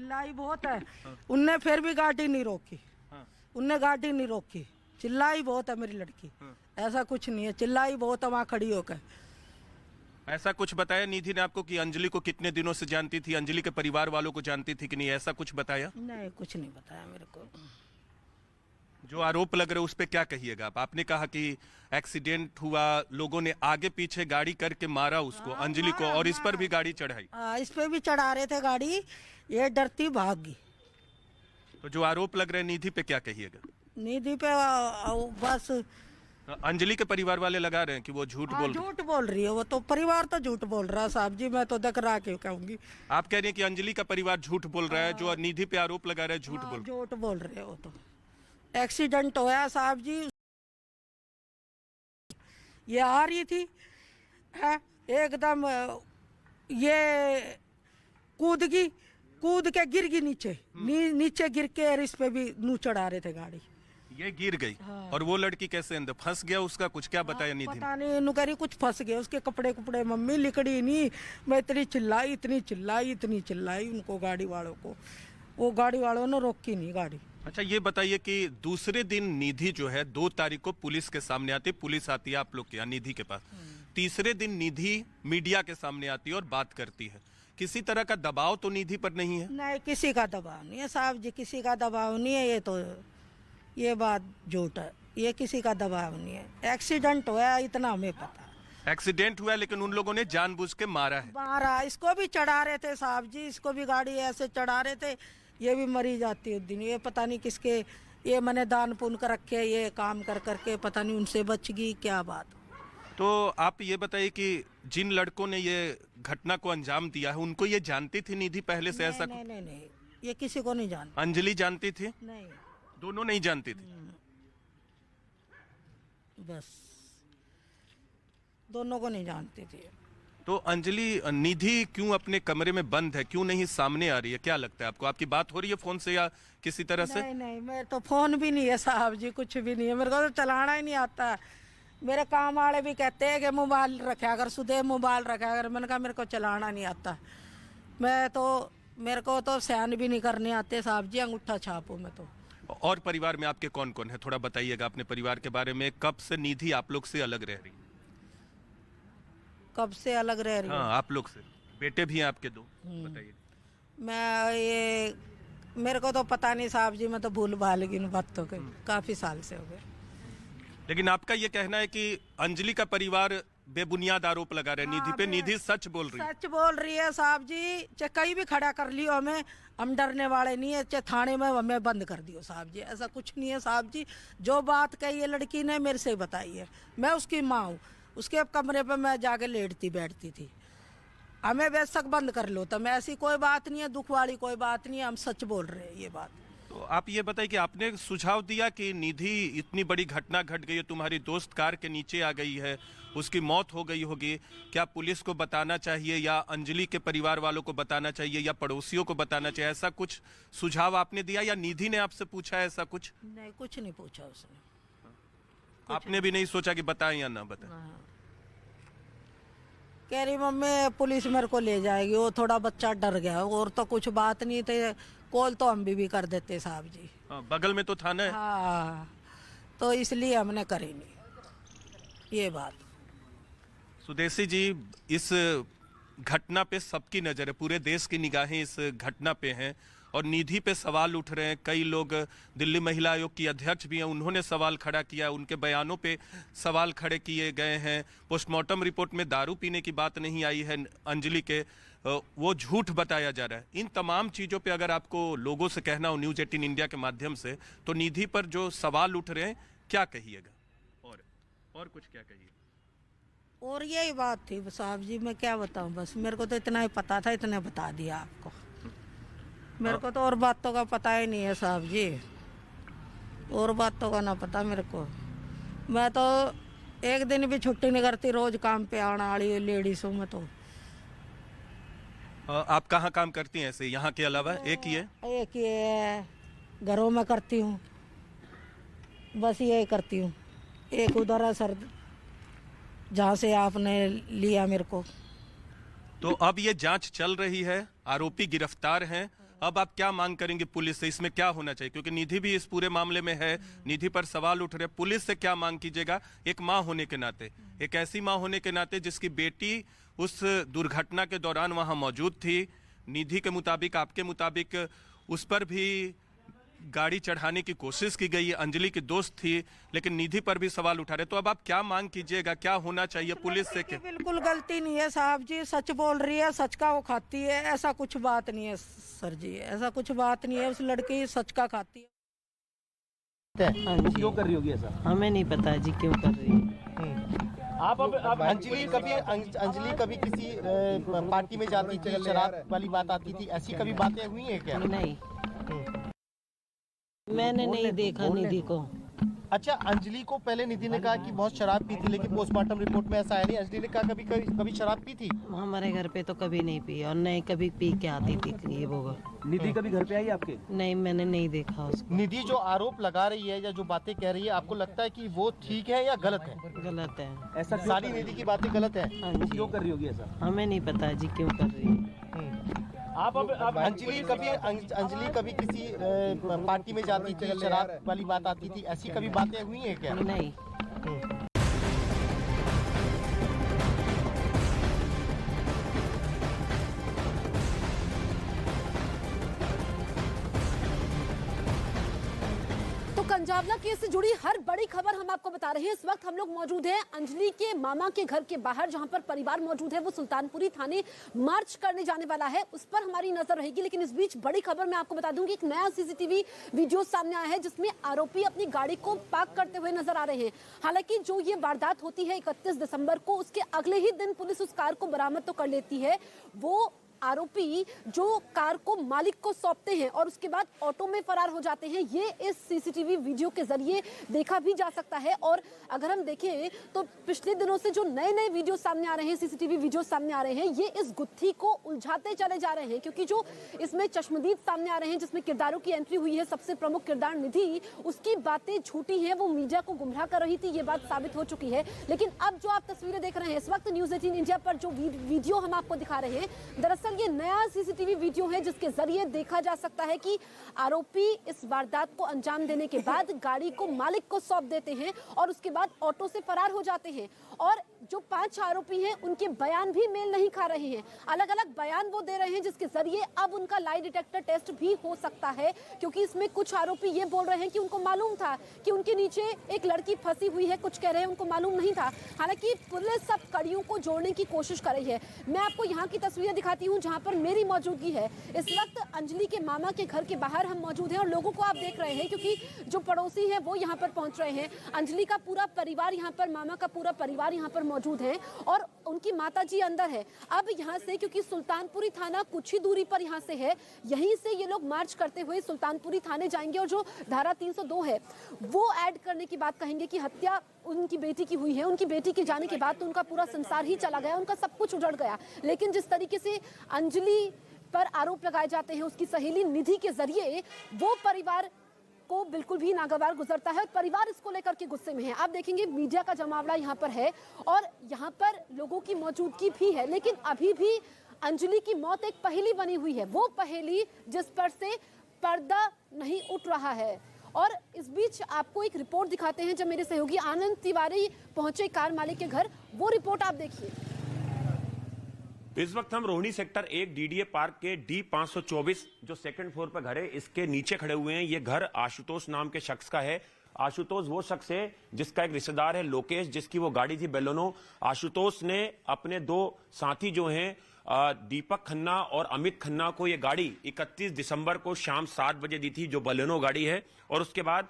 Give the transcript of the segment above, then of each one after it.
चिल्लाई बहुत है। उनने फिर भी गाड़ी नहीं रोकी। उनने गाड़ी नहीं रोकी, चिल्लाई बहुत है मेरी लड़की। ऐसा कुछ नहीं है, चिल्लाई बहुत है वहाँ खड़ी होकर। ऐसा कुछ बताया निधि ने आपको कि अंजलि को कितने दिनों से जानती थी, अंजलि के परिवार वालों को जानती थी कि नहीं, ऐसा कुछ बताया? नहीं, कुछ नहीं बताया मेरे को। जो आरोप लग रहे उस पे क्या कहिएगा आप? आपने कहा कि एक्सीडेंट हुआ, लोगों ने आगे पीछे गाड़ी करके मारा उसको, अंजलि को, और इस पर भी गाड़ी चढ़ाई। इस पे भी चढ़ा रहे थे गाड़ी, ये डरती भाग गई। तो जो आरोप लग रहे हैं निधि पे क्या कहिएगा? निधि पे बस अंजलि के परिवार वाले लगा रहे हैं कि वो झूठ बोल रही झूठ बोल रही है। वो तो परिवार तो झूठ बोल रहा है साहब जी, मैं तो देख रहा के कहूंगी। आप कह रहे हैं कि अंजलि का परिवार झूठ बोल रहा है, जो निधि पे आरोप लगा रहा है झूठ बोल रहा झूठ बोल रहे हैं। वो तो एक्सीडेंट होया साहब जी, ये आ रही थी है, एकदम ये कूद के गिर गई नीचे। नीचे गिर के और इस पे भी नू चढ़ा रहे थे गाड़ी, ये गिर गई। और वो लड़की कैसे अंदर फंस गया, उसका कुछ क्या बताया निधि ने? पता नहीं, नु कह रही कुछ फंस गए, उसके कपड़े मम्मी लिकड़ी नहीं। मैं इतनी चिल्लाई उनको, गाड़ी वालों को। वो गाड़ी वालों ने रोकी नहीं गाड़ी। अच्छा, ये बताइए कि दूसरे दिन निधि जो है 2 तारीख को पुलिस के सामने आती है, पुलिस आती है आप लोग के यहाँ निधि के पास। तीसरे दिन निधि मीडिया के सामने आती है और बात करती है। किसी तरह का दबाव तो निधि पर नहीं है? नहीं, किसी का दबाव नहीं है साहब जी, किसी का दबाव नहीं है। ये बात झूठ है, ये किसी का दबाव नहीं है। एक्सीडेंट हुआ इतना हमें पता है। एक्सीडेंट हुआ, लेकिन उन लोगों ने जानबूझ के मारा है। मारा, इसको भी चढ़ा रहे थे साहब जी, इसको भी गाड़ी ऐसे चढ़ा रहे थे, ये भी मरी जाती उस दिन। ये पता नहीं किसके, ये मैंने दान पुण्य कर रखे, ये काम कर करके पता नहीं उनसे बच गई क्या बात। तो आप ये बताइए कि जिन लड़कों ने ये घटना को अंजाम दिया है, उनको ये जानती थी निधि पहले से? ऐसा नहीं, ये किसी को नहीं जानती। अंजलि जानती थी? नहीं, दोनों नहीं जानती थी? बस दोनों को नहीं जानती थी। तो अंजलि, निधि क्यों अपने कमरे में बंद है, क्यों नहीं सामने आ रही है? क्या लगता है आपको? आपकी बात हो रही है फोन से या किसी तरह से? नहीं, मेरे तो फोन भी नहीं है साहब जी, कुछ भी नहीं है। मेरे को तो चलाना ही नहीं आता। मेरे काम वाले भी कहते हैं कि मोबाइल रखा अगर, सुधे मोबाइल रखा अगर। मैंने कहा मेरे को चलाना नहीं आता, मेरे को तो सहन भी नहीं करने आते साहब जी, अंगूठा छापो मैं तो। और परिवार में आपके कौन कौन है, थोड़ा बताइएगा अपने परिवार के बारे में। कब से निधि आप लोग से अलग रह रही है? कब से अलग रह रही है? हाँ, आप लोग से। बेटे भी हैं आपके 2, बताइए। मेरे को तो पता नहीं साहब जी, मैं तो भूल भाल गई इन बातों के, काफी साल से हो गए। लेकिन आपका ये कहना है कि अंजलि का परिवार बेबुनियाद आरोप लगा रहे निधि पे, निधि सच बोल रही है? सच बोल रही है साहब जी, चाहे कहीं भी खड़ा कर लियो हमें, हम डरने वाले नहीं है। चाहे थाने में हमें बंद कर दियो साहब जी, ऐसा कुछ नहीं है साहब जी। जो बात कही है लड़की ने मेरे से बताई है, मैं उसकी माँ हूँ। उसके कमरे पे मैं जाके लेटती बैठती थी, हमें बेशक बंद कर लो, तो मैं ऐसी कोई बात नहीं है, दुख वाली कोई बात नहीं है, हम सच बोल रहे हैं ये बात। तो आप ये बताइए कि आपने सुझाव दिया कि निधि, इतनी बड़ी घटना घट गई है, तुम्हारी दोस्त कार के नीचे आ गई है, उसकी मौत हो गई होगी, क्या पुलिस को बताना चाहिए या अंजलि के परिवार वालों को बताना चाहिए या पड़ोसियों को बताना चाहिए? ऐसा कुछ सुझाव आपने दिया या निधि ने आपसे पूछा ऐसा कुछ? नहीं, कुछ नहीं पूछा उसने। आपने भी नहीं सोचा कि बताएं या ना बताएं? कह रही मम्मी पुलिस मेरे को ले जाएगी, वो थोड़ा बच्चा डर गया, और तो कुछ बात नहीं थे। कॉल तो हम भी कर देते साहब जी। बगल में तो थाना है। हाँ, तो इसलिए हमने करी नहीं ये बात। सुदेशी जी, इस घटना पे सबकी नज़र है, पूरे देश की निगाहें इस घटना पे हैं और निधि पे सवाल उठ रहे हैं। कई लोग, दिल्ली महिला आयोग की अध्यक्ष भी हैं, उन्होंने सवाल खड़ा किया, उनके बयानों पे सवाल खड़े किए गए हैं। पोस्टमार्टम रिपोर्ट में दारू पीने की बात नहीं आई है अंजलि के, वो झूठ बताया जा रहा है। इन तमाम चीज़ों पे अगर आपको लोगों से कहना हो न्यूज़ 18 इंडिया के माध्यम से, तो निधि पर जो सवाल उठ रहे हैं क्या कहिएगा? और कुछ क्या कहिए? और यही बात थी साहब जी, मैं क्या बताऊं, बस मेरे को तो इतना ही पता था, इतना बता दिया आपको। मेरे को तो और बातों का पता ही नहीं है साहब जी, और बातों का ना पता मेरे को। मैं तो एक दिन भी छुट्टी नहीं करती, रोज काम पे आने वाली लेडीज हूँ मैं तो। आप कहाँ काम करती हैं ऐसे, यहाँ के अलावा? एक ही है? एक ही है, घरों में करती हूँ, बस यही करती हूँ। एक उधर है सर, जहाँ से आपने लिया मेरे को। तो अब ये जांच चल रही है, आरोपी गिरफ्तार हैं अब आप क्या मांग करेंगे पुलिस से, इसमें क्या होना चाहिए? क्योंकि निधि भी इस पूरे मामले में है, निधि पर सवाल उठ रहे, पुलिस से क्या मांग कीजिएगा एक माँ होने के नाते, एक ऐसी माँ होने के नाते जिसकी बेटी उस दुर्घटना के दौरान वहां मौजूद थी? निधि के मुताबिक, आपके मुताबिक उस पर भी गाड़ी चढ़ाने की कोशिश की गई, अंजलि की दोस्त थी, लेकिन निधि पर भी सवाल उठा रहे। तो अब आप क्या मांग कीजिएगा, क्या होना चाहिए पुलिस से? बिल्कुल गलती नहीं है साहब जी, सच बोल रही है, सच का वो खाती है, ऐसा कुछ बात नहीं है सर जी, ऐसा कुछ बात नहीं है, उस लड़की सच का खाती है। हाँ जी। क्यों कर रही होगी ऐसा? हमें नहीं पता जी क्यों कर रही है। आप अंजलि कभी किसी पार्टी में जाती थी, शराब वाली बात आती थी, ऐसी कभी बातें हुई हैं क्या? नहीं, मैंने नहीं देखा निधि को। अच्छा, अंजलि को पहले निधि ने कहा कि बहुत शराब पी थी, लेकिन पोस्टमार्टम रिपोर्ट में ऐसा है नहीं। अंजलि ने कहा कभी शराब पी थी? हमारे घर पे तो कभी नहीं पी और नहीं कभी पी के आती थी ये वो। निधि कभी घर पे आई आपके? नहीं, मैंने नहीं देखा उसको। निधि जो आरोप लगा रही है या जो बातें कह रही है, आपको लगता है कि वो ठीक है या गलत है? गलत है। ऐसा सारी निधि की बातें गलत है? हाँ जी। क्यों कर रही होगी ऐसा? हमें नहीं पता जी क्यों कर रही है। आप अंजलि कभी किसी पार्टी में जाती थी, शराब वाली बात आती थी, ऐसी कभी बातें हुई हैं क्या? नहीं। कंजावला केस से जुड़ी हर बड़ी खबर हम आपको बता रहे हैं। इस वक्त हम लोग मौजूद हैं अंजलि के मामा के घर के बाहर, जहां पर परिवार मौजूद है। वो सुल्तानपुरी थाने मार्च करने जाने वाला है, उस पर हमारी नजर रहेगी। लेकिन इस बीच बड़ी खबर मैं आपको बता दूंगी, एक नया सीसीटीवी वीडियो सामने आया है जिसमें आरोपी अपनी गाड़ी को पार्क करते हुए नजर आ रहे हैं। हालांकि जो ये वारदात होती है 31 दिसंबर को, उसके अगले ही दिन पुलिस उस कार को बरामद तो कर लेती है। वो आरोपी जो कार को मालिक को सौंपते हैं और उसके बाद ऑटो में फरार हो जाते हैं, ये इस सीसीटीवी वीडियो के जरिए देखा भी जा सकता है। और अगर हम देखें तो पिछले दिनों से जो नए नए वीडियो सामने आ रहे हैं, सीसीटीवी वीडियो सामने आ रहे हैं, ये इस गुत्थी को उलझाते चले जा रहे हैं। क्योंकि जो इसमें चश्मदीद सामने आ रहे हैं, जिसमें किरदारों की एंट्री हुई है, सबसे प्रमुख किरदार निधि, उसकी बातें झूठी हैं, वो मीडिया को गुमराह कर रही थी, ये बात साबित हो चुकी है। लेकिन अब जो आप तस्वीरें देख रहे हैं इस वक्त न्यूज़ 18 इंडिया पर, जो वीडियो हम आपको दिखा रहे हैं, दरअसल ये नया सीसीटीवी वीडियो है जिसके जरिए देखा जा सकता है कि आरोपी इस वारदात को अंजाम देने के बाद गाड़ी को मालिक को सौंप देते हैं और उसके बाद ऑटो से फरार हो जाते हैं। और जो 5 आरोपी हैं उनके बयान भी मेल नहीं खा रहे हैं, अलग अलग बयान वो दे रहे हैं, जिसके जरिए अब उनका लाई डिटेक्टर टेस्ट भी हो सकता है। क्योंकि इसमें कुछ आरोपी ये बोल रहे हैं कि उनको मालूम था कि उनके नीचे एक लड़की फंसी हुई है, कुछ कह रहे हैं उनको मालूम नहीं था। हालांकि पुलिस सब कड़ियों को जोड़ने की कोशिश कर रही है। मैं आपको यहाँ की तस्वीरें दिखाती हूँ जहाँ पर मेरी मौजूदगी है। इस वक्त अंजलि के मामा के घर के बाहर हम मौजूद हैं और लोगों को आप देख रहे हैं, क्योंकि जो पड़ोसी हैं वो यहाँ पर पहुंच रहे हैं। अंजलि का पूरा परिवार यहाँ पर, मामा का पूरा परिवार यहाँ पर मौजूद है और उनकी माताजी अंदर है। अब यहाँ से, क्योंकि सुल्तानपुरी थाना कुछ ही दूरी पर यहाँ से है, यहीं से ये लोग मार्च करते हुए सुल्तानपुरी थाने जाएंगे और जो धारा 302 है वो ऐड करने की बात कहेंगे कि हत्या उनकी बेटी की हुई है। उनकी बेटी के जाने के बाद तो उनका पूरा संसार ही चला गया, उनका सब कुछ उजड़ गया। लेकिन जिस तरीके से अंजलि पर आरोप लगाए जाते हैं उसकी सहेली निधि के जरिए, वो परिवार को बिल्कुल भी नागवार गुजरता है और परिवार इसको लेकर के गुस्से में है। आप देखेंगे मीडिया का जमावड़ा यहाँ पर है और यहाँ पर लोगों की मौजूदगी भी है। लेकिन अभी भी अंजलि की मौत एक पहेली बनी हुई है, वो पहेली जिस पर से पर्दा नहीं उठ रहा है। और इस बीच आपको एक रिपोर्ट दिखाते हैं, जब मेरे सहयोगी आनंद तिवारी पहुंचे कार मालिक के घर, वो रिपोर्ट आप देखिए। इस वक्त हम रोहिणी सेक्टर 1 डीडीए पार्क के D524 जो सेकंड फ्लोर पर घर है, इसके नीचे खड़े हुए हैं। ये घर आशुतोष नाम के शख्स का है। आशुतोष वो शख्स है जिसका एक रिश्तेदार है लोकेश, जिसकी वो गाड़ी थी बेलोनो। आशुतोष ने अपने 2 साथी जो हैं दीपक खन्ना और अमित खन्ना को ये गाड़ी 31 दिसंबर को शाम 7 बजे दी थी, जो बलेनो गाड़ी है। और उसके बाद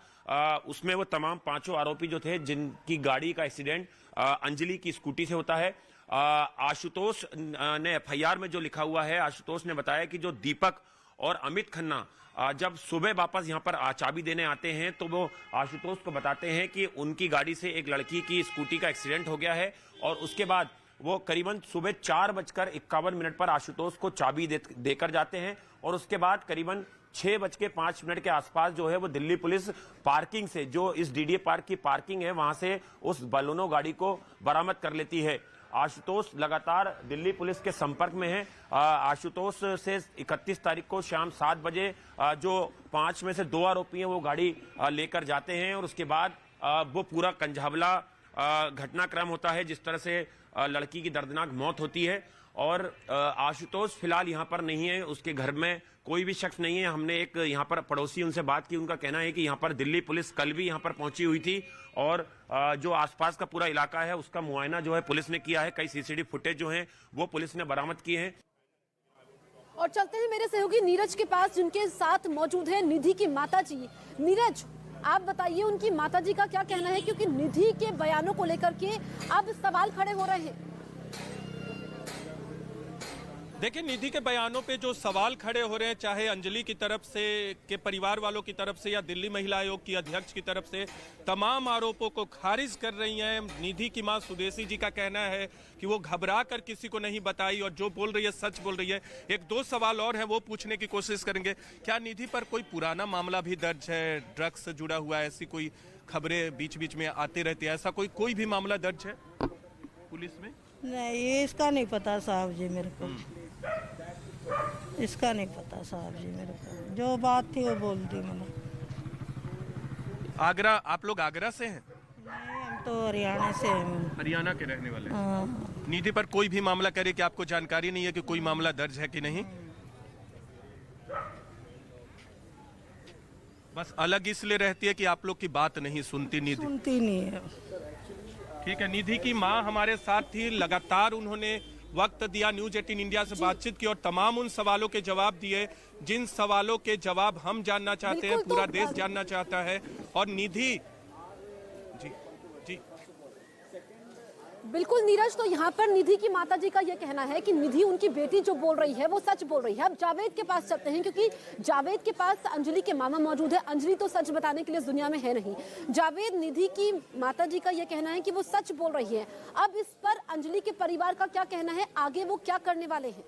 उसमें वो तमाम 5 आरोपी जो थे जिनकी गाड़ी का एक्सीडेंट अंजलि की स्कूटी से होता है। आशुतोष ने एफआईआर में जो लिखा हुआ है, आशुतोष ने बताया कि जो दीपक और अमित खन्ना जब सुबह वापस यहाँ पर चाबी देने आते हैं तो वो आशुतोष को बताते हैं कि उनकी गाड़ी से एक लड़की की स्कूटी का एक्सीडेंट हो गया है। और उसके बाद वो करीबन सुबह 4:51 पर आशुतोष को चाबी देकर जाते हैं। और उसके बाद करीबन 6:05 के आसपास जो है वो दिल्ली पुलिस पार्किंग से, जो इस डीडीए पार्क की पार्किंग है, वहां से उस बलोनो गाड़ी को बरामद कर लेती है। आशुतोष लगातार दिल्ली पुलिस के संपर्क में है। आशुतोष से 31 तारीख को शाम 7 बजे जो 5 में से 2 आरोपी हैं वो गाड़ी लेकर जाते हैं और उसके बाद वो पूरा कंझावला घटनाक्रम होता है जिस तरह से लड़की की दर्दनाक मौत होती है। और आशुतोष फिलहाल यहाँ पर नहीं है, उसके घर में कोई भी शख्स नहीं है। हमने एक यहाँ पर पड़ोसी उनसे बात की, उनका कहना है कि यहाँ पर दिल्ली पुलिस कल भी यहाँ पर पहुंची हुई थी और जो आसपास का पूरा इलाका है उसका मुआयना जो है पुलिस ने किया है। कई सीसीटीवी फुटेज जो हैं वो पुलिस ने बरामद किए हैं। और चलते हैं मेरे सहयोगी नीरज के पास, जिनके साथ मौजूद है निधि की माताजी। नीरज, आप बताइए उनकी माताजी का क्या कहना है, क्योंकि निधि के बयानों को लेकर के अब सवाल खड़े हो रहे हैं। देखिए, निधि के बयानों पे जो सवाल खड़े हो रहे हैं, चाहे अंजलि की तरफ से, के परिवार वालों की तरफ से या दिल्ली महिला आयोग की अध्यक्ष की तरफ से, तमाम आरोपों को खारिज कर रही हैं। निधि की मां सुदेशी जी का कहना है कि वो घबरा कर किसी को नहीं बताई और जो बोल रही है सच बोल रही है। 1-2 सवाल और हैं, वो पूछने की कोशिश करेंगे। क्या निधि पर कोई पुराना मामला भी दर्ज है, ड्रग्स से जुड़ा हुआ है? ऐसी कोई खबरें बीच बीच में आती रहती है, ऐसा कोई भी मामला दर्ज है पुलिस में? नहीं, ये इसका नहीं पता साहब जी मेरे को, इसका नहीं पता साहब जी मेरे को। जो बात थी वो बोल दी मैंने। आगरा, आप लोग आगरा से हैं? नहीं, हम तो हरियाणा से हैं। हरियाणा के रहने वाले हैं। हाँ। निधि पर कोई भी मामला करे कि आपको जानकारी नहीं है कि कोई मामला दर्ज है कि नहीं? बस अलग इसलिए रहती है कि आप लोग की बात नहीं सुनती निधि? सुनती नहीं है। ठीक है, निधि की मां हमारे साथ थी, लगातार उन्होंने वक्त दिया, न्यूज 18 इंडिया से बातचीत की और तमाम उन सवालों के जवाब दिए जिन सवालों के जवाब हम जानना चाहते हैं, पूरा देश जानना चाहता है। और निधि जी जी बिल्कुल नीरज, तो यहाँ पर निधि की माताजी का यह कहना है कि निधि, उनकी बेटी जो बोल रही है वो सच बोल रही है। अब जावेद के पास चलते हैं, क्योंकि जावेद के पास अंजलि के मामा मौजूद है। अंजलि तो सच बताने के लिए इस दुनिया में है नहीं। जावेद, निधि की माताजी का यह कहना है कि वो सच बोल रही है। अब इस पर अंजलि के परिवार का क्या कहना है, आगे वो क्या करने वाले हैं?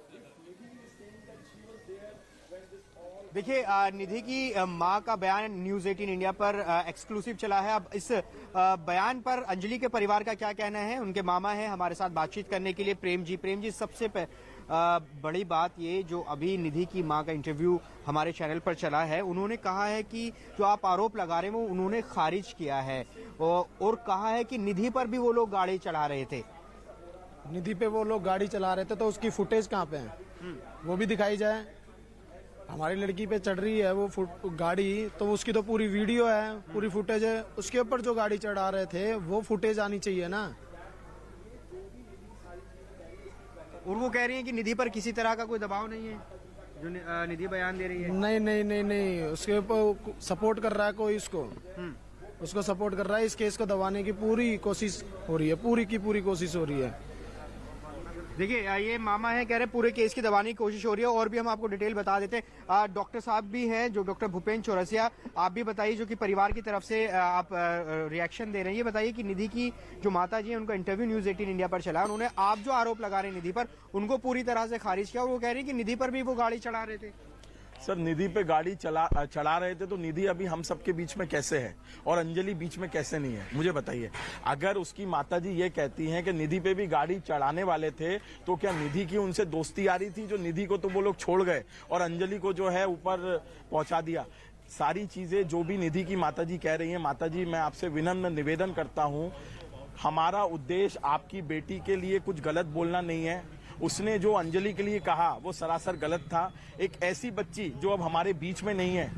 देखिए, निधि की मां का बयान न्यूज 18 इंडिया पर एक्सक्लूसिव चला है। अब इस बयान पर अंजलि के परिवार का क्या कहना है, उनके मामा हैं हमारे साथ बातचीत करने के लिए, प्रेम जी। सबसे बड़ी बात ये, जो अभी निधि की मां का इंटरव्यू हमारे चैनल पर चला है, उन्होंने कहा है कि जो आप आरोप लगा रहे हैं वो उन्होंने खारिज किया है और कहा है कि निधि पर भी वो लोग गाड़ी चढ़ा रहे थे। निधि पे वो लोग गाड़ी चला रहे थे, तो उसकी फुटेज कहाँ पे है, वो भी दिखाई जाए। हमारी लड़की पे चढ़ रही है वो गाड़ी, तो उसकी तो पूरी वीडियो है, पूरी फुटेज है। उसके ऊपर जो गाड़ी चढ़ा रहे थे वो फुटेज आनी चाहिए ना। और वो कह रही है कि निधि पर किसी तरह का कोई दबाव नहीं है, जो निधि बयान दे रही है। नहीं, उसके ऊपर सपोर्ट कर रहा है कोई, उसको सपोर्ट कर रहा है। इस केस को दबाने की पूरी कोशिश हो रही है, पूरी की पूरी कोशिश हो रही है। देखिए, ये मामा है, कह रहे पूरे केस की दबाने की कोशिश हो रही है। और भी हम आपको डिटेल बता देते हैं। डॉक्टर साहब भी हैं, जो डॉक्टर भूपेंद्र चौरसिया, आप भी बताइए, जो कि परिवार की तरफ से आप रिएक्शन दे रहे हैं। ये बताइए कि निधि की जो माता जी है, उनका इंटरव्यू न्यूज 18 इंडिया पर चला, उन्होंने आप जो आरोप लगा रहे हैं निधि पर, उनको पूरी तरह से खारिज किया और वो कह रहे हैं कि निधि पर भी वो गाड़ी चढ़ा रहे थे। सर, निधि पे गाड़ी चढ़ा रहे थे तो निधि अभी हम सबके बीच में कैसे है और अंजलि बीच में कैसे नहीं है, मुझे बताइए। अगर उसकी माताजी ये कहती हैं कि निधि पे भी गाड़ी चढ़ाने वाले थे, तो क्या निधि की उनसे दोस्ती आ रही थी, जो निधि को तो वो लोग छोड़ गए और अंजलि को जो है ऊपर पहुंचा दिया? सारी चीजें जो भी निधि की माताजी कह रही है, माताजी मैं आपसे विनम्र निवेदन करता हूँ, हमारा उद्देश्य आपकी बेटी के लिए कुछ गलत बोलना नहीं है। उसने जो अंजलि के लिए कहा वो सरासर गलत था। एक ऐसी बच्ची जो अब हमारे बीच में नहीं है,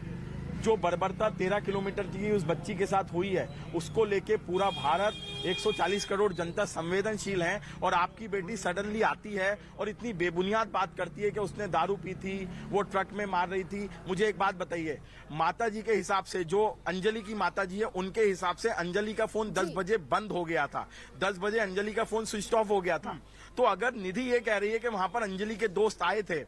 जो बर्बरता 13 किलोमीटर की उस बच्ची के साथ हुई है, उसको लेके पूरा भारत 140 करोड़ जनता संवेदनशील है। और आपकी बेटी सडनली आती है और इतनी बेबुनियाद बात करती है कि उसने दारू पी थी, वो ट्रक में मार रही थी। मुझे एक बात बताइए, माता जी के हिसाब से, जो अंजलि की माता जी है, उनके हिसाब से अंजलि का फोन 10 बजे बंद हो गया था, 10 बजे अंजलि का फोन स्विच ऑफ हो गया था। तो अगर निधि ये कह रही है कि वहां पर अंजलि के दोस्त आए थे,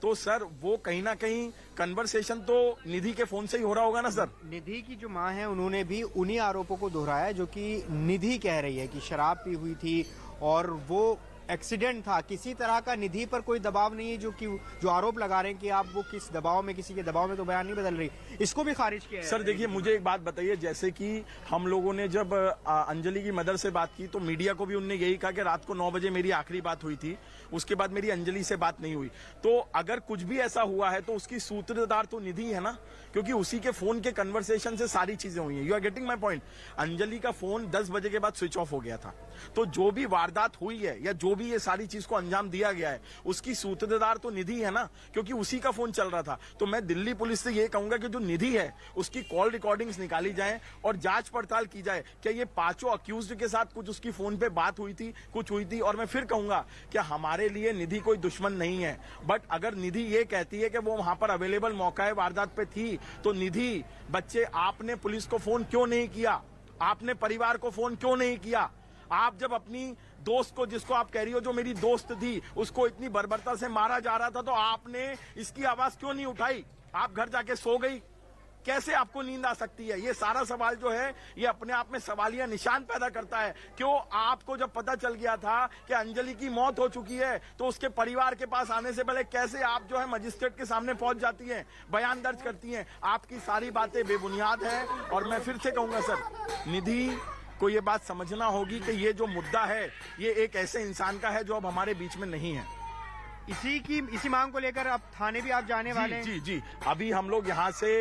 तो सर वो कहीं ना कहीं कन्वर्सेशन तो निधि के फोन से ही हो रहा होगा ना सर। निधि की जो मां है, उन्होंने भी उन्हीं आरोपों को दोहराया जो कि निधि कह रही है कि शराब पी हुई थी और वो एक्सीडेंट था, किसी तरह का निधि पर कोई दबाव नहीं है, जो आरोप लगा रहे हैं कि आप वो किस दबाव में, किसी के दबाव में तो बयान नहीं बदल रही, इसको भी खारिज किया है। सर देखिए, मुझे एक बात बताइए, जैसे कि हम लोगों ने जब अंजलि की मदर से बात की तो मीडिया को भी उन्होंने यही कहा कि रात को 9 बजे मेरी आखिरी बात हुई थी, उसके बाद मेरी अंजलि से बात नहीं हुई। तो अगर कुछ भी ऐसा हुआ है तो उसकी सूत्रधार तो निधि है ना, क्योंकि उसी के फोन के कन्वर्सेशन से सारी चीजें हुई हैं। You are getting my point. Anjali का फोन 10 बजे के बाद स्विच ऑफ हो गया था, तो जो भी वारदात हुई है या जो भी ये सारी चीज को अंजाम दिया गया है उसकी सूत्रधार तो निधि है ना, क्योंकि उसी का फोन चल रहा था। तो मैं दिल्ली पुलिस से ये कहूंगा कि जो निधि है उसकी कॉल रिकॉर्डिंग्स निकाली जाए और जांच पड़ताल की जाए, क्या ये 5 अक्यूज्ड के साथ कुछ उसकी फोन पे बात हुई थी, कुछ हुई थी। और मैं फिर कहूंगा कि हमारे लिए निधि कोई दुश्मन नहीं है, बट अगर निधि ये कहती है कि वो वहां पर अवेलेबल मौका वारदात पे थी, तो निधि बच्चे आपने पुलिस को फोन क्यों नहीं किया, आपने परिवार को फोन क्यों नहीं किया? आप जब अपनी दोस्त को, जिसको आप कह रही हो जो मेरी दोस्त थी, उसको इतनी बर्बरता से मारा जा रहा था, तो आपने इसकी आवाज क्यों नहीं उठाई? आप घर जाके सो गई, कैसे आपको नींद आ सकती है? ये सारा सवाल जो है ये अपने आप में सवालिया निशान पैदा करता है। क्यों आपको जब पता चल गया था कि अंजलि की मौत हो चुकी है तो उसके परिवार के पास आने से पहले कैसे आप जो है मजिस्ट्रेट के सामने पहुंच जाती हैं, बयान दर्ज करती हैं? आपकी सारी बातें बेबुनियाद हैं। और मैं फिर से कहूंगा सर, निधि को ये बात समझना होगी कि ये जो मुद्दा है ये एक ऐसे इंसान का है जो अब हमारे बीच में नहीं है। इसी मांग को लेकर अब थाने भी आप जाने वाले हैं? जी। अभी हम लोग यहाँ से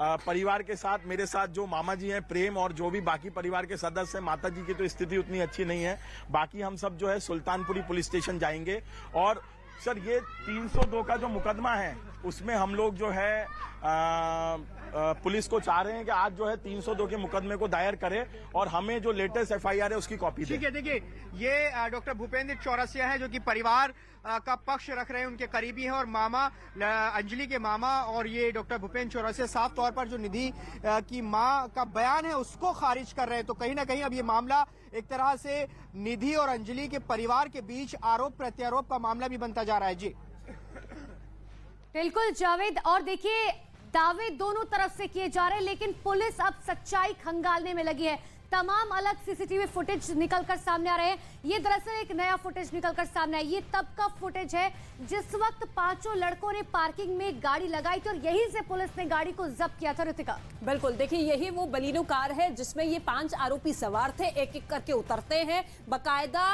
परिवार के साथ, मेरे साथ जो मामा जी हैं प्रेम और जो भी बाकी परिवार के सदस्य हैं, माता जी की तो स्थिति उतनी अच्छी नहीं है, बाकी हम सब जो है सुल्तानपुरी पुलिस स्टेशन जाएंगे। और सर ये 302 का जो मुकदमा है उसमें हम लोग जो है पुलिस को चाह रहे हैं कि आज जो है 302 के मुकदमे को दायर करे और हमें जो लेटेस्ट FIR है उसकी कॉपी दे। ठीक है, देखिए ये डॉक्टर भूपेंद्र चौरसिया है जो कि परिवार का पक्ष रख रहे हैं, उनके करीबी हैं और मामा अंजलि के मामा, और ये डॉक्टर भूपेंद्र चौरसिया साफ तौर पर जो निधि की मां का बयान है उसको खारिज कर रहे हैं। तो कहीं ना कहीं अब ये मामला एक तरह से निधि और अंजलि के परिवार के बीच आरोप प्रत्यारोप का मामला भी बनता जा रहा है। जी बिल्कुल जावेद, और देखिए दावे दोनों तरफ से किए जा रहे हैं, लेकिन पुलिस अब सच्चाई खंगालने में लगी है। तमाम अलग CCTV फुटेज निकलकर सामने आ रहे हैं। ये दरअसल एक नया फुटेज निकलकर सामने आया। ये तब का फुटेज है जिस वक्त 5 लड़कों ने पार्किंग में गाड़ी लगाई थी और यहीं से पुलिस ने गाड़ी को जब्त किया था। ऋतिका, बिल्कुल, देखिए यही वो बलिनो कार है जिसमें ये 5 आरोपी सवार थे। एक एक करके उतरते हैं, बकायदा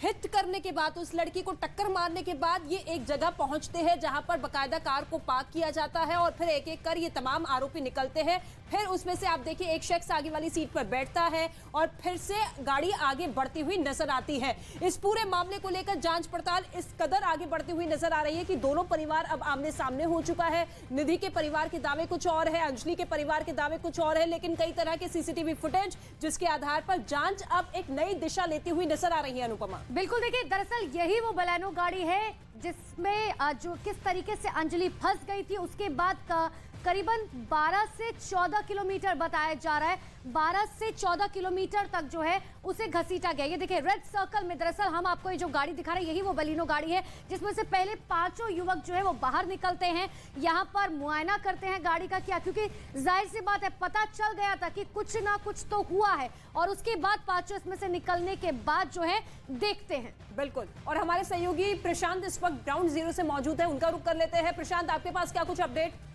हिट करने के बाद, उस लड़की को टक्कर मारने के बाद ये एक जगह पहुंचते हैं जहां पर बकायदा कार को पार्क किया जाता है और फिर एक एक कर ये तमाम आरोपी निकलते हैं। फिर उसमें से आप देखिए एक शख्स आगे वाली सीट पर बैठता है और फिर से गाड़ी आगे बढ़ती हुई नजर आती है। इस पूरे मामले को लेकर जांच पड़ताल इस कदर आगे बढ़ती हुई नजर आ रही है कि दोनों परिवार अब आमने सामने हो चुका है। निधि के परिवार के दावे कुछ और है, अंजलि के परिवार के दावे कुछ और है, लेकिन कई तरह के CCTV फुटेज जिसके आधार पर जांच अब एक नई दिशा लेती हुई नजर आ रही है। अनुपमा, बिल्कुल, देखिए दरअसल यही वो बलेनो गाड़ी है जिसमें जो किस तरीके से अंजलि फंस गई थी, उसके बाद करीबन 12 से 14 किलोमीटर बताया जा रहा है, 12 से 14 किलोमीटर तक जो है उसे घसीटा गया। ये देखिए रेड सर्कल में दरअसल हम आपको ये जो गाड़ी दिखा रहे हैं यही वो बलिनो गाड़ी है जिसमें से पहले 5 युवक जो है वो बाहर निकलते हैं, यहाँ पर मुआयना करते हैं गाड़ी का। क्या, क्योंकि जाहिर सी बात है पता चल गया था कि कुछ ना कुछ तो हुआ है, और उसके बाद 5 इसमें से निकलने के बाद जो है देखते हैं। बिल्कुल, और हमारे सहयोगी प्रशांत इस वक्त ग्राउंड जीरो से मौजूद है, उनका रुख कर लेते हैं। प्रशांत, आपके पास क्या कुछ अपडेट?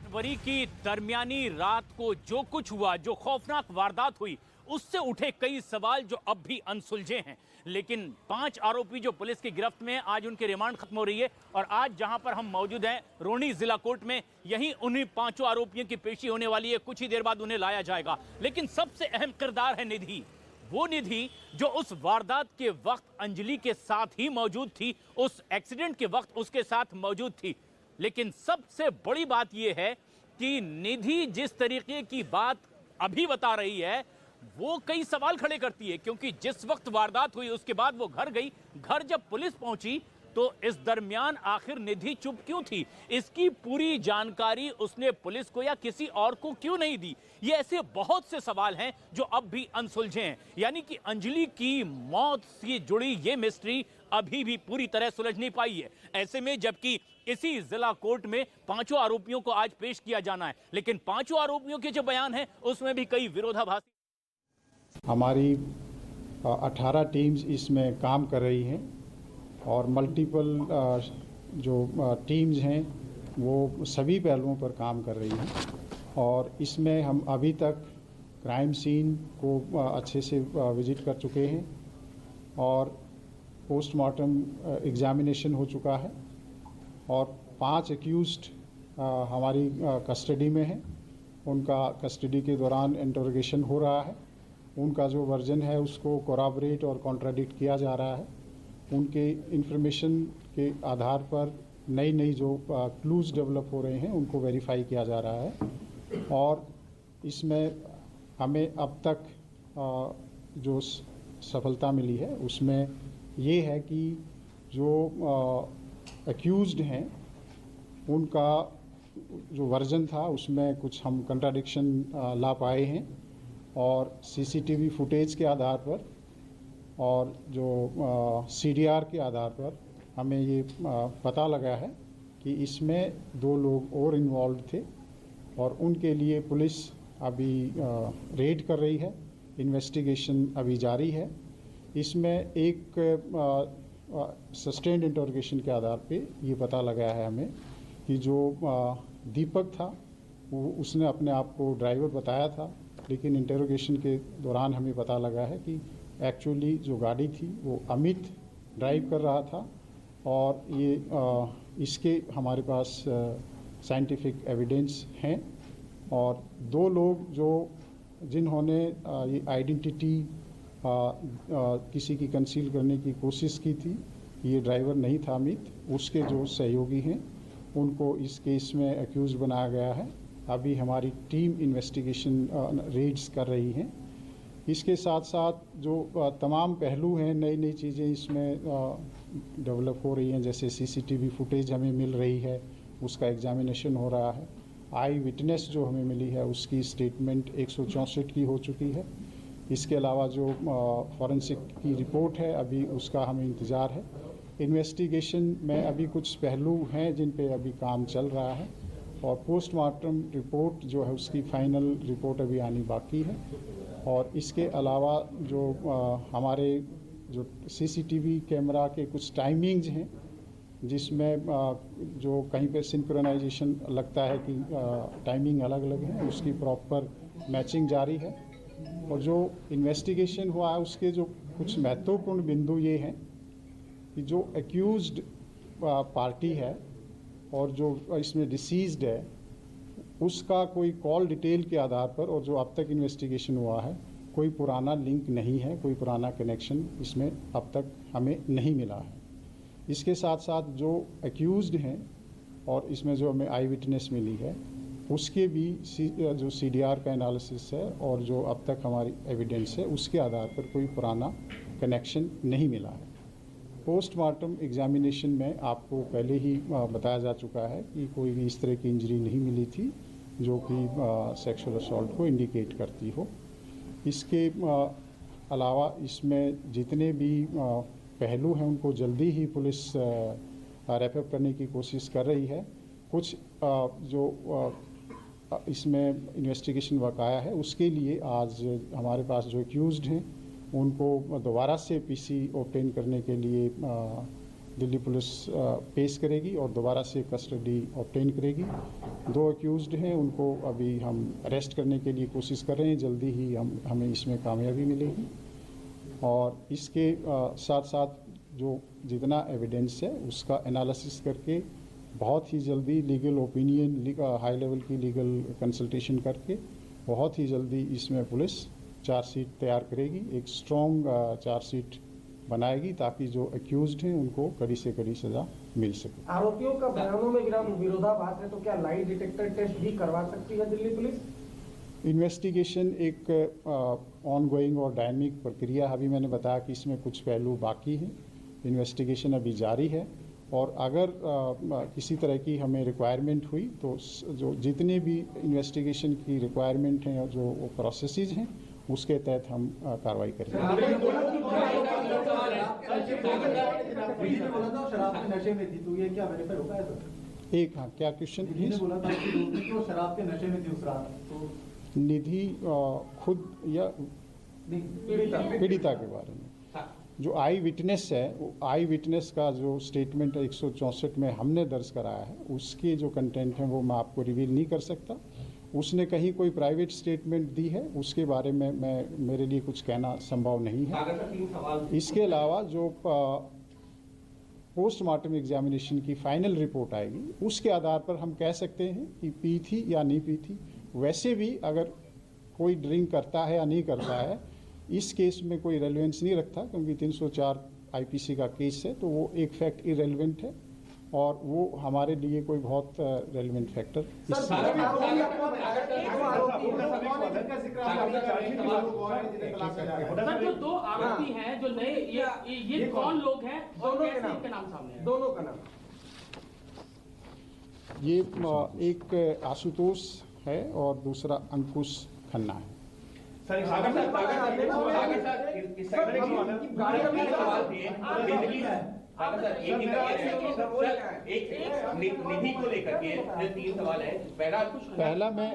जनवरी की दरमियानी रात को जो कुछ हुआ, जो खौफनाक वारदात हुई, उससे उठे कई सवाल जो अब भी अनसुलझे हैं। लेकिन 5 आरोपी जो पुलिस की गिरफ्त में, आज उनकी रिमांड खत्म हो रही है और आज जहां पर हम मौजूद हैं रोहनी जिला कोर्ट में, यहीं उन्हीं 5 आरोपियों की पेशी होने वाली है। कुछ ही देर बाद उन्हें लाया जाएगा। लेकिन सबसे अहम किरदार है निधि, वो निधि जो उस वारदात के वक्त अंजलि के साथ ही मौजूद थी, उस एक्सीडेंट के वक्त उसके साथ मौजूद थी। लेकिन सबसे बड़ी बात यह है कि निधि जिस तरीके की बात अभी बता रही है वो कई सवाल खड़े करती है, क्योंकि जिस वक्त वारदात हुई उसके बाद वो घर गई, घर जब पुलिस पहुंची तो इस दरमियान आखिर निधि चुप क्यों थी? इसकी पूरी जानकारी उसने पुलिस को या किसी और को क्यों नहीं दी? ये ऐसे बहुत से सवाल हैं जो अब भी अनसुलझे हैं। यानी कि अंजलि की मौत से जुड़ी ये मिस्ट्री अभी भी पूरी तरह सुलझ नहीं पाई है। ऐसे में जबकि इसी जिला कोर्ट में 5 आरोपियों को आज पेश किया जाना है, लेकिन 5 आरोपियों के जो बयान हैं उसमें भी कई विरोधाभासी। हमारी 18 टीम्स इसमें काम कर रही हैं और मल्टीपल जो टीम्स हैं वो सभी पहलुओं पर काम कर रही हैं और इसमें हम अभी तक क्राइम सीन को अच्छे से विजिट कर चुके हैं और पोस्टमार्टम एग्जामिनेशन हो चुका है और 5 एक्यूज्ड हमारी कस्टडी में हैं। उनका कस्टडी के दौरान इंटरोगेशन हो रहा है। उनका जो वर्जन है उसको कोराबरेट और कॉन्ट्राडिक्ट किया जा रहा है। उनके इंफॉर्मेशन के आधार पर नई जो क्लूज डेवलप हो रहे हैं उनको वेरीफाई किया जा रहा है और इसमें हमें अब तक जो सफलता मिली है उसमें ये है कि जो एक्यूज्ड हैं उनका जो वर्जन था उसमें कुछ हम कंट्राडिक्शन ला पाए हैं और सीसीटीवी फुटेज के आधार पर और जो सीडीआर के आधार पर हमें ये पता लगा है कि इसमें 2 लोग और इन्वॉल्व थे और उनके लिए पुलिस अभी रेड कर रही है। इन्वेस्टिगेशन अभी जारी है। इसमें एक सस्टेन्ड इंटरोगेशन के आधार पे ये पता लगा है हमें कि जो दीपक था वो उसने अपने आप को ड्राइवर बताया था, लेकिन इंटरोगेशन के दौरान हमें पता लगा है कि एक्चुअली जो गाड़ी थी वो अमित ड्राइव कर रहा था और ये इसके हमारे पास साइंटिफिक एविडेंस हैं और 2 लोग जो जिन्होंने ये आइडेंटिटी किसी की कंसील करने की कोशिश की थी, ये ड्राइवर नहीं था अमित, उसके जो सहयोगी हैं उनको इस केस में एक्यूज बनाया गया है। अभी हमारी टीम इन्वेस्टिगेशन रेड्स कर रही हैं। इसके साथ साथ जो तमाम पहलू हैं, नई चीज़ें इसमें डेवलप हो रही हैं, जैसे सीसीटीवी फुटेज हमें मिल रही है, उसका एग्जामिनेशन हो रहा है। आई विटनेस जो हमें मिली है उसकी स्टेटमेंट 164 की हो चुकी है। इसके अलावा जो फॉरेंसिक की रिपोर्ट है अभी उसका हमें इंतज़ार है। इन्वेस्टिगेशन में अभी कुछ पहलू हैं जिन पे अभी काम चल रहा है और पोस्टमार्टम रिपोर्ट जो है उसकी फाइनल रिपोर्ट अभी आनी बाकी है। और इसके अलावा जो हमारे जो सीसीटीवी कैमरा के कुछ टाइमिंग्स हैं जिसमें जो कहीं पे सिंक्रोनाइजेशन लगता है कि टाइमिंग अलग अलग है, उसकी प्रॉपर मैचिंग जारी है। और जो इन्वेस्टिगेशन हुआ है उसके जो कुछ महत्वपूर्ण बिंदु ये हैं कि जो एक्यूज्ड पार्टी है और जो इसमें डिसीज्ड है उसका कोई कॉल डिटेल के आधार पर और जो अब तक इन्वेस्टिगेशन हुआ है कोई पुराना लिंक नहीं है, कोई पुराना कनेक्शन इसमें अब तक हमें नहीं मिला है। इसके साथ साथ जो एक्यूज्ड हैं और इसमें जो हमें आई विटनेस मिली है उसके भी जो सीडीआर का एनालिसिस है और जो अब तक हमारी एविडेंस है उसके आधार पर कोई पुराना कनेक्शन नहीं मिला है। पोस्टमार्टम एग्जामिनेशन में आपको पहले ही बताया जा चुका है कि कोई भी इस तरह की इंजरी नहीं मिली थी जो कि सेक्सुअल असॉल्ट को इंडिकेट करती हो। इसके अलावा इसमें जितने भी पहलू हैं उनको जल्दी ही पुलिस रैपअप करने की कोशिश कर रही है। कुछ जो इसमें इन्वेस्टिगेशन बकाया है उसके लिए आज हमारे पास जो एक्यूज्ड हैं उनको दोबारा से पीसी ऑब्टेन करने के लिए दिल्ली पुलिस पेश करेगी और दोबारा से कस्टडी ऑब्टेन करेगी। 2 एक्यूज्ड हैं उनको अभी हम अरेस्ट करने के लिए कोशिश कर रहे हैं, जल्दी ही हमें इसमें कामयाबी मिलेगी। और इसके साथ साथ जो जितना एविडेंस है उसका एनालिसिस करके बहुत ही जल्दी लीगल ओपिनियन, हाई लेवल की लीगल कंसल्टेशन करके बहुत ही जल्दी इसमें पुलिस चार्जशीट तैयार करेगी, एक स्ट्रॉन्ग चार्जशीट बनाएगी ताकि जो एक्यूज्ड हैं उनको कड़ी से कड़ी सजा मिल सके। आरोपियों का बयानों में विरोधाभास है तो क्या लाई डिटेक्टर टेस्ट भी करवा सकती है दिल्ली पुलिस? इन्वेस्टिगेशन एक ऑनगोइंग और डायनेमिक प्रक्रिया, अभी मैंने बताया कि इसमें कुछ पहलू बाकी हैं। इन्वेस्टिगेशन अभी जारी है और अगर किसी तरह की हमें रिक्वायरमेंट हुई तो जो जितने भी इन्वेस्टिगेशन की रिक्वायरमेंट हैं और जो प्रोसेसेस हैं उसके तहत हम कार्रवाई करेंगे। नशे में थी तो ये क्या वेरीफाई होगा सर? एक हाँ, क्या क्वेश्चन प्लीज? बोला था कि शराब के नशे में थी उस रात, तो निधि खुद या पीड़िता के बारे में। जो आई विटनेस है, वो आई विटनेस का जो स्टेटमेंट 164 में हमने दर्ज कराया है, उसके जो कंटेंट हैं वो मैं आपको रिवील नहीं कर सकता। उसने कहीं कोई प्राइवेट स्टेटमेंट दी है, उसके बारे में मेरे लिए कुछ कहना संभव नहीं है। इसके अलावा जो पोस्टमार्टम एग्जामिनेशन की फाइनल रिपोर्ट आएगी, उसके आधार पर हम कह सकते हैं कि पी थी या नहीं पी थी। वैसे भी अगर कोई ड्रिंक करता है या नहीं करता है, इस केस में कोई रेलेवेंस नहीं रखता, क्योंकि 304 आईपीसी का केस है, तो वो एक फैक्ट इरेलीवेंट है और वो हमारे लिए कोई बहुत रेलेवेंट फैक्टर जो दो आरोपी हैं, जो नए, ये कौन लोग हैं, दोनों के नाम सामने हैं? दोनों का नाम, ये एक आशुतोष है और दूसरा अंकुश खन्ना है। निधि को लेकर के जो 3 सवाल है, पहला मैं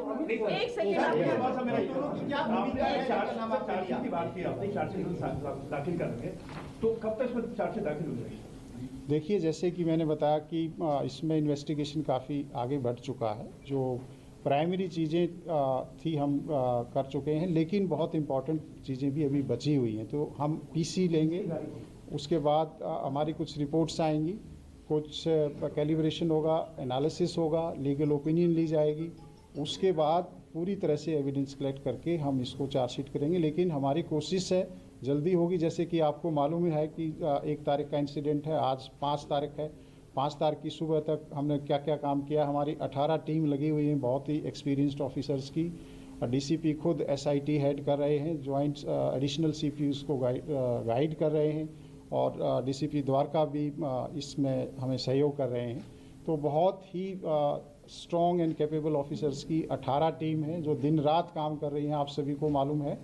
दाखिल करेंगे तो कब तक इसमें चार्जशीट दाखिल हो जाएगी? देखिए, जैसे कि मैंने बताया कि इसमें इन्वेस्टिगेशन काफ़ी आगे बढ़ चुका है। जो प्राइमरी चीज़ें थी हम कर चुके हैं, लेकिन बहुत इम्पॉर्टेंट चीज़ें भी अभी बची हुई हैं। तो हम पीसी लेंगे, उसके बाद हमारी कुछ रिपोर्ट्स आएंगी, कुछ कैलिब्रेशन होगा, एनालिसिस होगा, लीगल ओपिनियन ली जाएगी। उसके बाद पूरी तरह से एविडेंस कलेक्ट करके हम इसको चार्जशीट करेंगे। लेकिन हमारी कोशिश है जल्दी होगी। जैसे कि आपको मालूम है कि 1 तारीख का इंसिडेंट है, आज 5 तारीख है। 5 तारीख की सुबह तक हमने क्या क्या काम किया, हमारी 18 टीम लगी हुई है, बहुत ही एक्सपीरियंस्ड ऑफिसर्स की। डीसीपी खुद एसआईटी हेड कर रहे हैं, जॉइंट एडिशनल सीपीयूज को गाइड कर रहे हैं, और डीसीपी द्वारका भी इसमें हमें सहयोग कर रहे हैं। तो बहुत ही स्ट्रॉन्ग एंड कैपेबल ऑफिसर्स की 18 टीम है जो दिन रात काम कर रही हैं, आप सभी को मालूम है।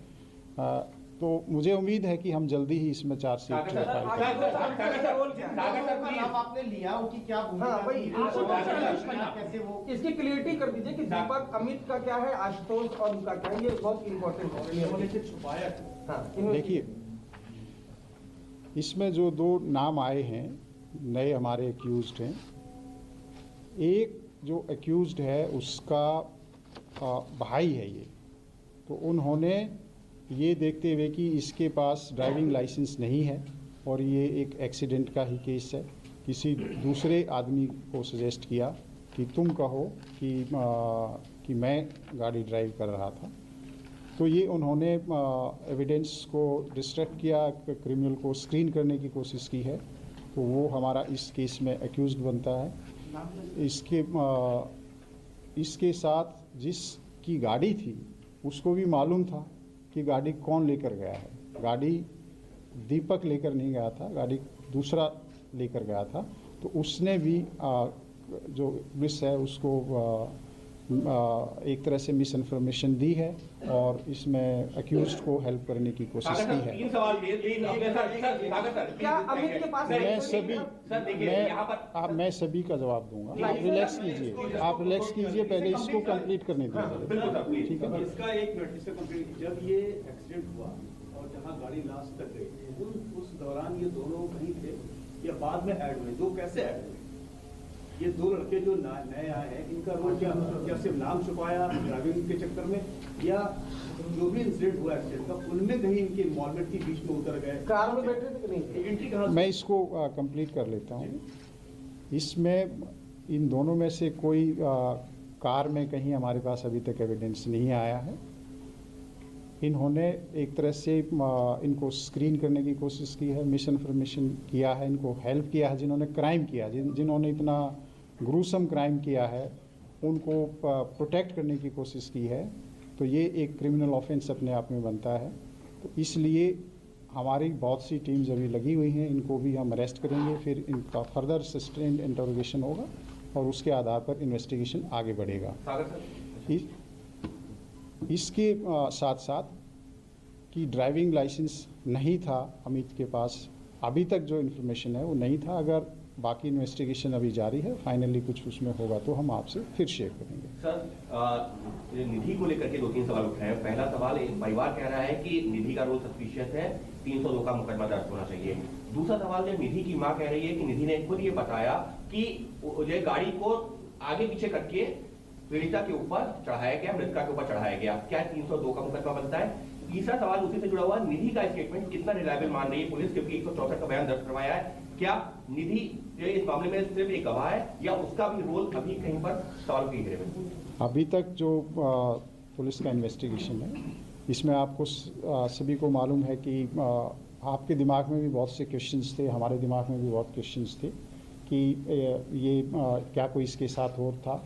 तो मुझे उम्मीद है कि हम जल्दी ही इसमें चार्जशीट फाइल करेंगे। आपने लिया, उनकी क्या भूमिका? इसकी क्लियरिटी कर दीजिए कि दीपक अमित का क्या है, आशुतोष और उनका क्या है, ये बहुत इम्पोर्टेंट है। देखिए, इसमें जो 2 नाम आए हैं नए हमारे एक्यूज्ड हैं, एक जो एक्यूज्ड है उसका भाई है ये। तो उन्होंने ये देखते हुए कि इसके पास ड्राइविंग लाइसेंस नहीं है और ये एक एक्सीडेंट का ही केस है, किसी दूसरे आदमी को सजेस्ट किया कि तुम कहो कि मैं गाड़ी ड्राइव कर रहा था। तो ये उन्होंने एविडेंस को डिस्ट्रैक्ट किया, क्रिमिनल को स्क्रीन करने की कोशिश की है। तो वो हमारा इस केस में एक्यूज्ड बनता है। इसके साथ जिसकी गाड़ी थी उसको भी मालूम था कि गाड़ी कौन लेकर गया है। गाड़ी दीपक लेकर नहीं गया था, गाड़ी दूसरा लेकर गया था। तो उसने भी जो मिस है उसको एक तरह से मिस इन्फॉर्मेशन दी है और इसमें अक्यूज्ड को हेल्प करने की कोशिश की है। मैं सभी का जवाब दूंगा। आप रिलैक्स कीजिए, पहले इसको कंप्लीट करने दीजिए, ठीक है? इसका एक मिनट से कंप्लीट। जब ये एक्सीडेंट हुआ और जहां गाड़ी लास्ट तक गई, उस दौरान ये दोनों कहीं थे या बाद में ऐड हुए? दो कैसे ऐड हुए? ये 2 लड़के जो नए आए हैं, इनका रोल क्या सिर्फ नाम छुपाया ड्राइविंग के चक्कर में, या जो भी इंसिडेंट हुआ एक्सीडेंट का उनमें कहीं इनकी इन्वॉल्वमेंट की बीच में उतर गए? कार में बैठे थे कि नहीं? एंट्री कहाँ? मैं इसको कंप्लीट कर लेता हूँ। इसमें इन दोनों में से कोई कार में कहीं हमारे पास अभी तक एविडेंस नहीं आया है। इन्होंने एक तरह से इनको स्क्रीन करने की कोशिश की है, मिस इन्फॉर्मेशन किया है, इनको हेल्प किया है। जिन्होंने क्राइम किया, जिन्होंने इतना ग्रूसम क्राइम किया है, उनको प्रोटेक्ट करने की कोशिश की है। तो ये एक क्रिमिनल ऑफेंस अपने आप में बनता है। तो इसलिए हमारी बहुत सी टीम्स अभी लगी हुई हैं, इनको भी हम अरेस्ट करेंगे, फिर इनका फर्दर सस्टेन्ड इंटरोगेशन होगा और उसके आधार पर इन्वेस्टिगेशन आगे बढ़ेगा। इसके साथ साथ कि ड्राइविंग लाइसेंस नहीं था अमित के पास, अभी तक जो इन्फॉर्मेशन है वो नहीं था। अगर बाकी इन्वेस्टिगेशन अभी जारी है, फाइनली कुछ उसमें होगा तो हम आपसे फिर शेयर करेंगे। सर, निधि को लेकर के 2-3 सवाल उठ रहे हैं। पहला सवाल, एक परिवार कह रहा है कि निधि का रोल सस्पिशियस है, 302 का मुकदमा दर्ज होना चाहिए। दूसरा सवाल, जो निधि की मां कह रही है कि निधि ने खुद ये बताया कि ये गाड़ी को आगे पीछे करके पीड़िता के ऊपर चढ़ाया गया, मृतका के ऊपर चढ़ाया गया। क्या 302 का मुकदमा बनता है? तीसरा सवाल उसी से जुड़ा हुआ, निधि का स्टेटमेंट कितना रिलायबल मान रही है पुलिस, क्योंकि 164 का बयान दर्ज करवाया है। क्या निधि इस मामले में सिर्फ एक गवाह है या उसका भी रोल अभी कहीं पर सवाल की घेरे में? अभी तक जो पुलिस का इन्वेस्टिगेशन है, इसमें आपको सभी को मालूम है कि आपके दिमाग में भी बहुत से क्वेश्चंस थे, हमारे दिमाग में भी बहुत क्वेश्चंस थे कि ये क्या कोई इसके साथ और था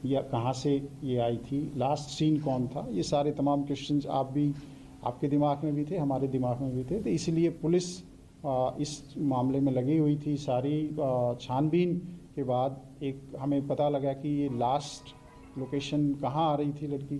या कहाँ से ये आई थी, लास्ट सीन कौन था, ये सारे तमाम क्वेश्चंस आपके दिमाग में भी थे, हमारे दिमाग में भी थे। तो इसलिए पुलिस इस मामले में लगी हुई थी। सारी छानबीन के बाद एक हमें पता लगा कि ये लास्ट लोकेशन कहाँ आ रही थी लड़की की।